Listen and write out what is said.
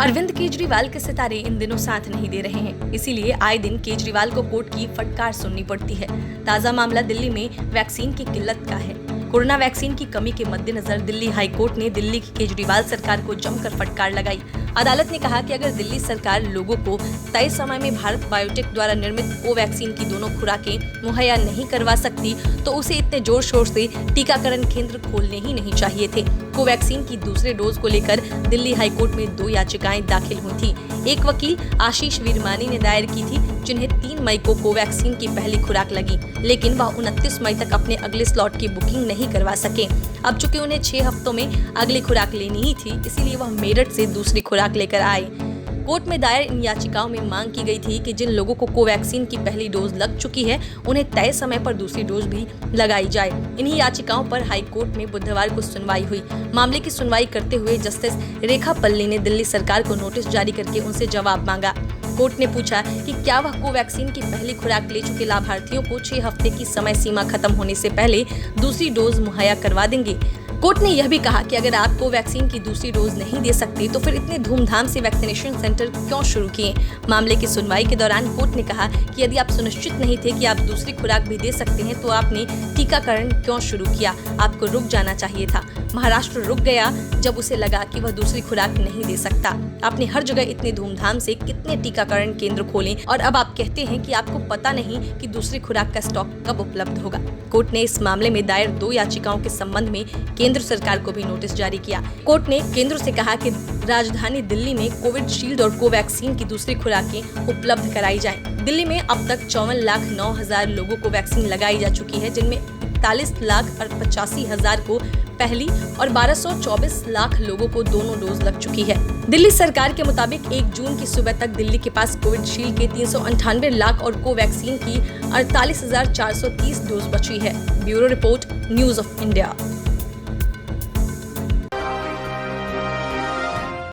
अरविंद केजरीवाल के सितारे इन दिनों साथ नहीं दे रहे हैं, इसीलिए आए दिन केजरीवाल को कोर्ट की फटकार सुननी पड़ती है। ताजा मामला दिल्ली में वैक्सीन की किल्लत का है। कोरोना वैक्सीन की कमी के मद्देनजर दिल्ली हाई कोर्ट ने दिल्ली की केजरीवाल सरकार को जमकर फटकार लगाई। अदालत ने कहा कि अगर दिल्ली सरकार लोगों को तय समय में भारत बायोटेक द्वारा निर्मित कोवैक्सीन की दोनों खुराकें मुहैया नहीं करवा सकती तो उसे इतने जोर शोर से टीकाकरण केंद्र खोलने ही नहीं चाहिए थे। कोवैक्सीन की दूसरे डोज को लेकर दिल्ली हाई कोर्ट में 2 याचिकाएं दाखिल हुई थी। एक वकील आशीष वीरमानी ने दायर की थी, जिन्हें 3 मई को कोवैक्सीन की पहली खुराक लगी, लेकिन वह 29 मई तक अपने अगले स्लॉट की बुकिंग नहीं करवा सके। अब चूंकि उन्हें 6 हफ्तों में अगली खुराक लेनी ही थी, इसीलिए वह मेरठ से दूसरी खुराक लेकर आए। कोर्ट में दायर इन याचिकाओं में मांग की गई थी कि जिन लोगों को कोवैक्सीन की पहली डोज लग चुकी है, उन्हें तय समय पर दूसरी डोज भी लगाई जाए। इन्हीं याचिकाओं पर हाई कोर्ट में बुधवार को सुनवाई हुई। मामले की सुनवाई करते हुए जस्टिस रेखा पल्ली ने दिल्ली सरकार को नोटिस जारी करके उनसे जवाब मांगा। कोर्ट ने पूछा कि क्या वह कोवैक्सीन की पहली खुराक ले चुके लाभार्थियों को 6 हफ्ते की समय सीमा खत्म होने से पहले दूसरी डोज मुहैया करवा देंगे। कोर्ट ने यह भी कहा कि अगर आप कोवैक्सीन की दूसरी डोज नहीं दे सकते तो फिर इतने धूमधाम से वैक्सीनेशन सेंटर क्यों शुरू किए। मामले की सुनवाई के दौरान कोर्ट ने कहा कि यदि आप सुनिश्चित नहीं थे कि आप दूसरी खुराक भी दे सकते हैं तो आपने टीकाकरण क्यों शुरू किया। आपको रुक जाना चाहिए था। महाराष्ट्र रुक गया जब उसे लगा कि वह दूसरी खुराक नहीं दे सकता। आपने हर जगह इतने धूमधाम से कितने टीकाकरण केंद्र खोले और अब आप कहते हैं कि आपको पता नहीं कि दूसरी खुराक का स्टॉक कब उपलब्ध होगा। कोर्ट ने इस मामले में दायर 2 याचिकाओं के संबंध में केंद्र सरकार को भी नोटिस जारी किया। कोर्ट ने केंद्र से कहा कि राजधानी दिल्ली में कोविशील्ड और कोवैक्सीन की दूसरी खुराकें उपलब्ध कराई जाएं। दिल्ली में अब तक 54,09,000 लोगों को वैक्सीन लगाई जा चुकी है, जिनमें 41,85,000 को पहली और 1224 लाख लोगों को दोनों डोज लग चुकी है। दिल्ली सरकार के मुताबिक 1 जून की सुबह तक दिल्ली के पास कोविशील्ड के 398 लाख और कोवैक्सीन की 48,430 डोज बची है। Bureau report, news of India.